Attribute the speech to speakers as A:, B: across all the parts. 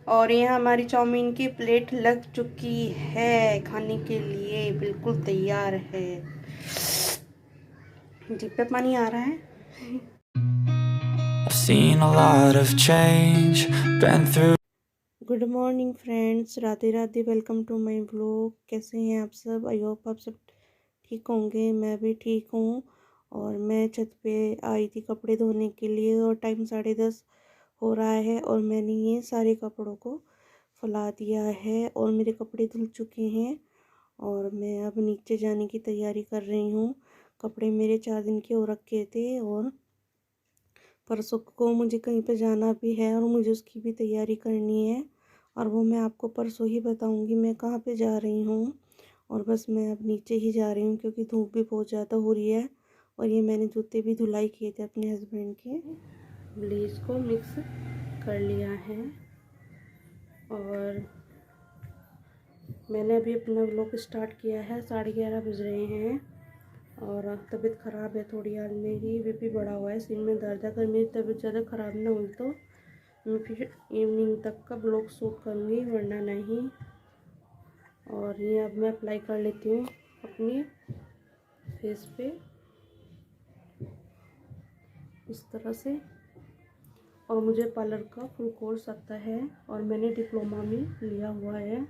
A: और ये हमारी चाउमीन की प्लेट लग चुकी है, खाने के लिए बिल्कुल तैयार है। जीभ पे पानी आ रहा है। Good morning friends, Radhe Radhe, welcome to my blog. कैसे हैं आप सब? आई होप आप सब ठीक होंगे। मैं भी ठीक हूँ। और मैं छत पे आई थी कपड़े धोने के लिए और टाइम 10:30 हो रहा है और मैंने ये सारे कपड़ों को फैला दिया है और मेरे कपड़े धुल चुके हैं और मैं अब नीचे जाने की तैयारी कर रही हूँ। कपड़े मेरे 4 दिन के हो रखे थे और परसों को मुझे कहीं पे जाना भी है और मुझे उसकी भी तैयारी करनी है और वो मैं आपको परसों ही बताऊंगी मैं कहाँ पे जा रही हूँ। और बस मैं अब नीचे ही जा रही हूँ क्योंकि धूप भी बहुत ज़्यादा हो रही है। और ये मैंने जूते भी धुलाई किए थे अपने हस्बैंड के। ब्लीच को मिक्स कर लिया है और मैंने अभी अपना व्लॉग स्टार्ट किया है। 11:30 बज रहे हैं और तबीयत ख़राब है थोड़ी। आज मेरी बीपी बढ़ा हुआ है, सिर में दर्द है। अगर मेरी तबीयत ज़्यादा ख़राब ना हुई तो मैं फिर इवनिंग तक का ब्लॉग शूट करूँगी, वरना नहीं। और ये अब मैं अप्लाई कर लेती हूँ अपनी फेस पे इस तरह से। और मुझे पार्लर का फुल कोर्स आता है और मैंने डिप्लोमा भी लिया हुआ है।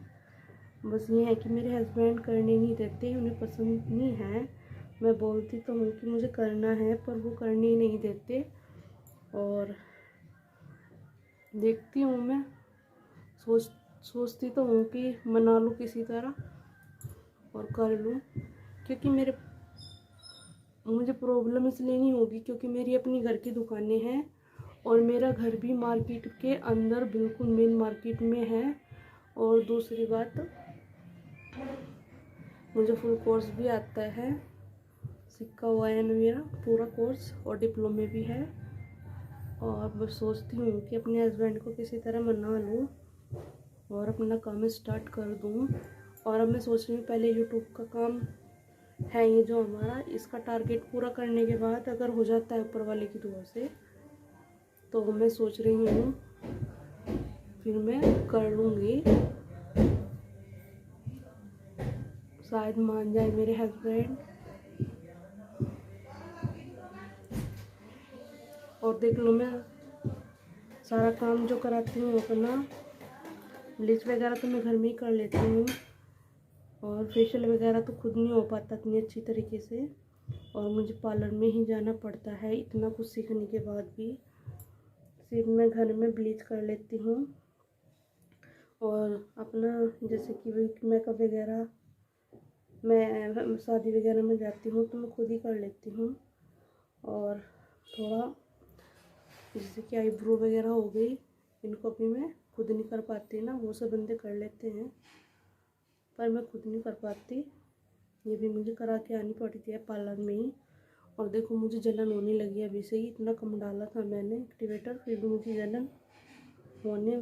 A: बस ये है कि मेरे हस्बैंड करने नहीं देते, उन्हें पसंद नहीं है। मैं बोलती तो हूँ कि मुझे करना है पर वो करने ही नहीं देते। और देखती हूँ मैं, सोचती तो हूँ कि मना लूँ किसी तरह और कर लूँ, क्योंकि मुझे प्रॉब्लम इसलिए नहीं होगी क्योंकि मेरी अपनी घर की दुकानें हैं और मेरा घर भी मार्केट के अंदर बिल्कुल मेन मार्केट में है। और दूसरी बात, मुझे फुल कोर्स भी आता है, सीखा हुआ है मेरा पूरा कोर्स और डिप्लोमे भी है। और बस सोचती हूँ कि अपने हस्बैंड को किसी तरह मना लूँ और अपना काम स्टार्ट कर दूँ। और अब मैं सोच रही हूँ पहले यूट्यूब का काम है ये जो हमारा, इसका टारगेट पूरा करने के बाद अगर हो जाता है ऊपर वाले की दुआ से तो मैं सोच रही हूँ फिर मैं कर लूँगी। शायद मान जाए मेरे हस्बैंड। और देख लो, मैं सारा काम जो कराती हूँ अपना, ब्लीच वगैरह तो मैं घर में ही कर लेती हूँ और फेशियल वगैरह तो खुद नहीं हो पाता इतनी अच्छी तरीके से और मुझे पार्लर में ही जाना पड़ता है। इतना कुछ सीखने के बाद भी सिर्फ मैं घर में ब्लीच कर लेती हूँ। और अपना जैसे कि मेकअप वगैरह, मैं शादी वगैरह में जाती हूँ तो मैं खुद ही कर लेती हूँ। और थोड़ा जैसे कि आईब्रो वगैरह हो गई, इनको भी मैं खुद नहीं कर पाती ना, वो सब बंदे कर लेते हैं पर मैं खुद नहीं कर पाती। ये भी मुझे करा के आनी पड़ती है पार्लर में ही। और देखो मुझे जलन होने लगी है अभी से ही, इतना कम डाला था मैंने एक्टिवेटर फिर भी मुझे जलन होने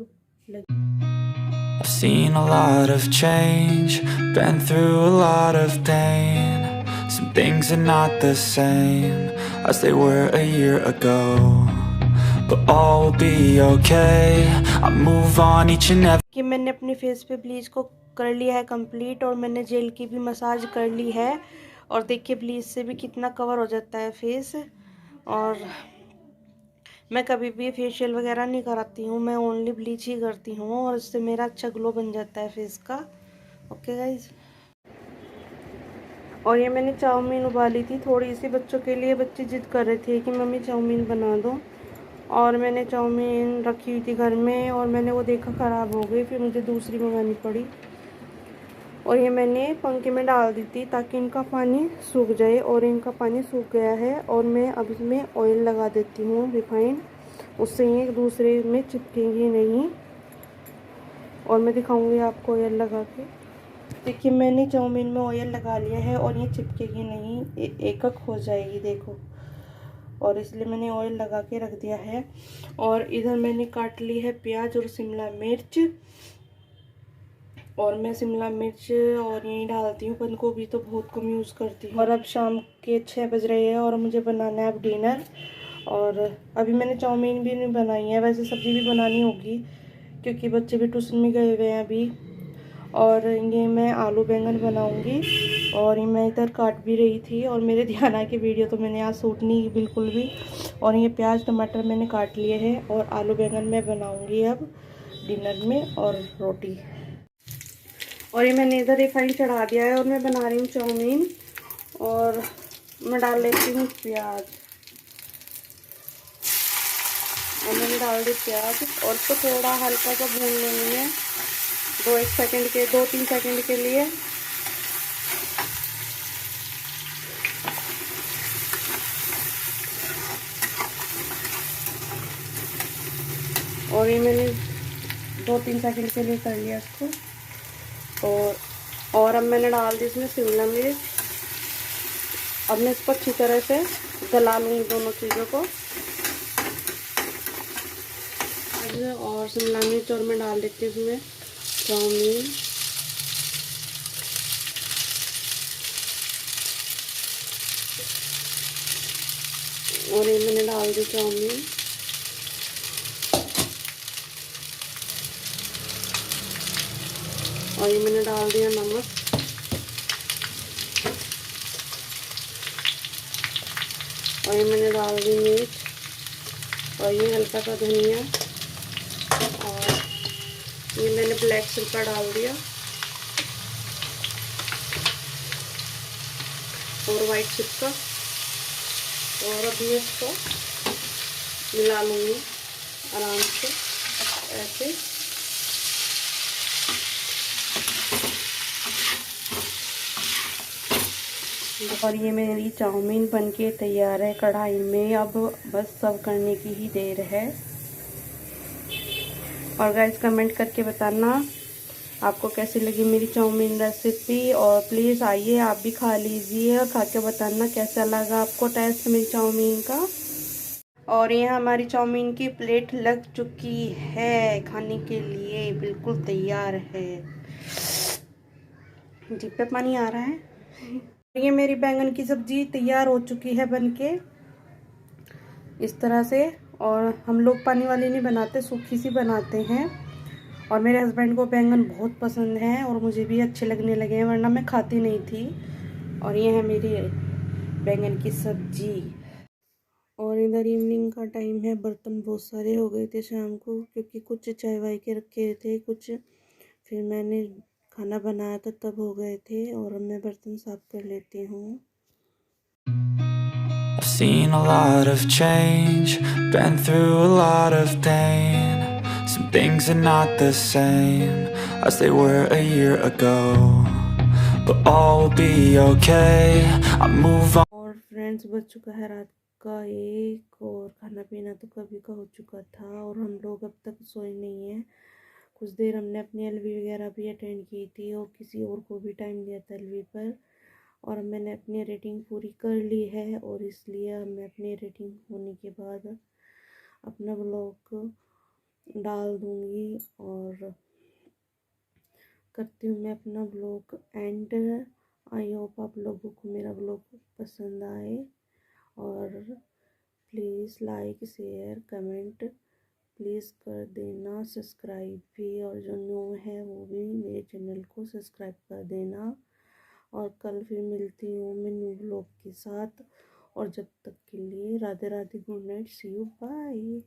A: लगी।
B: I've seen a lot of change, been through a lot of pain. Some things are not the same as they were a year ago, but all will be okay. I move on each and every
A: कि मैंने अपने face पे bleach को कर लिया है complete और मैंने जेल की भी मसाज कर ली है। और देखिए ब्लीच से भी कितना कवर हो जाता है फेस। और मैं कभी भी फेशियल वगैरह नहीं कराती हूँ, मैं ओनली ब्लीच ही करती हूँ और इससे मेरा अच्छा ग्लो बन जाता है फेस का। Okay guys. और ये मैंने चाउमीन उबाली थी थोड़ी सी बच्चों के लिए, बच्चे जिद कर रहे थे कि मम्मी चाउमीन बना दो। और मैंने चाउमीन रखी हुई थी घर में और मैंने वो देखा ख़राब हो गई, फिर मुझे दूसरी मंगानी पड़ी। और ये मैंने पंखे में डाल दी थी ताकि इनका पानी सूख जाए और इनका पानी सूख गया है। और मैं अब इसमें ऑयल लगा देती हूँ रिफाइंड, उससे ये एक दूसरे में चिपकेंगी नहीं। और मैं दिखाऊंगी आपको ऑयल लगा के। देखिए मैंने चाउमीन में ऑयल लगा लिया है और ये चिपकेगी नहीं, एक हो जाएगी देखो। और इसलिए मैंने ऑयल लगा के रख दिया है। और इधर मैंने काट ली है प्याज और शिमला मिर्च। और मैं शिमला मिर्च और यही डालती हूँ, बंद गोभी तो बहुत कम यूज़ करती हूँ। और अब शाम के 6 बज रहे हैं और मुझे बनाना है अब डिनर। और अभी मैंने चाउमीन भी नहीं बनाई है, वैसे सब्ज़ी भी बनानी होगी क्योंकि बच्चे भी ट्यूशन में गए हुए हैं अभी। और ये मैं आलू बैंगन बनाऊंगी और ये मैं इधर काट भी रही थी और मेरे ध्यान आ के वीडियो तो मैंने आज शूट नहीं की बिल्कुल भी। और ये प्याज टमाटर मैंने काट लिए हैं और आलू बैंगन मैं बनाऊंगी अब डिनर में और रोटी। और ये मैंने इधर रिफाइंड चढ़ा दिया है और मैं बना रही हूँ चाउमीन। और मैं डाल लेती हूँ प्याज और मैंने डाल दी प्याज और इसको थोड़ा हल्का सा भून लेंगे मैं 2-3 सेकंड के लिए। और ये मैंने 2-3 सेकंड के लिए कर लिया इसको। और अब मैंने डाल दी इसमें शिमला मिर्च। अब मैं इसको अच्छी तरह से गला लूँगी दोनों चीज़ों को। और शिमला मिर्च और मैं डाल देती हूँ इसमें चाउमीन। और ये मैंने डाल दी चाउमीन। और ये मैंने डाल दिया नमक। और ये मैंने डाल दी मिर्च और ये हल्का सा धनिया। और ये मैंने ब्लैक सिरका डाल दिया और वाइट सिरका। और अब ये इसको मिला लूँगी आराम से ऐसे। और ये मेरी चाउमीन बनके तैयार है कढ़ाई में। अब बस सर्व करने की ही देर है। और गाइस कमेंट करके बताना आपको कैसी लगी मेरी चाउमीन रेसिपी। और प्लीज़ आइए आप भी खा लीजिए और खा के बताना कैसा लगा आपको टेस्ट मेरी चाउमीन का। और ये हमारी चाउमीन की प्लेट लग चुकी है खाने के लिए, बिल्कुल तैयार है। जीभ पे पानी आ रहा है। ये मेरी बैंगन की सब्जी तैयार हो चुकी है बनके इस तरह से। और हम लोग पानी वाली नहीं बनाते, सूखी सी बनाते हैं। और मेरे हस्बैंड को बैंगन बहुत पसंद है और मुझे भी अच्छे लगने लगे हैं, वरना मैं खाती नहीं थी। और ये है मेरी बैंगन की सब्जी। और इधर इवनिंग का टाइम है। बर्तन बहुत सारे हो गए थे शाम को, क्योंकि कुछ चाय वाय के रखे थे, कुछ फिर मैंने खाना बनाया था तब हो गए थे। और अब मैं बर्तन साफ कर लेती हूँ।
B: I've seen a lot of change, been through a lot of pain. Some things are not the same as they were a year ago, but all will be okay. I move on.
A: और friends बज चुका है रात का 1 और खाना पीना तो कभी का हो चुका था। और हम लोग अब तक सोए नहीं हैं। कुछ देर हमने अपनी एलवी वगैरह भी अटेंड की थी और किसी और को भी टाइम दिया था एलवी पर। और मैंने अपनी रेटिंग पूरी कर ली है और इसलिए मैं अपनी रेटिंग होने के बाद अपना ब्लॉग डाल दूँगी। और करती हूँ मैं अपना ब्लॉग एंड। आई होप आप लोगों को मेरा ब्लॉग पसंद आए। और please like share comment please कर देना, सब्सक्राइब भी। और जो न्यू है वो भी मेरे चैनल को सब्सक्राइब कर देना। और कल फिर मिलती हूँ मैं न्यू ब्लॉग के साथ। और जब तक के लिए Radhe Radhe, good night, see you, bye.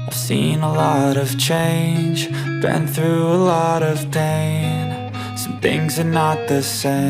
B: I've seen a lot of change, been through a lot of pain. Some things are not the same.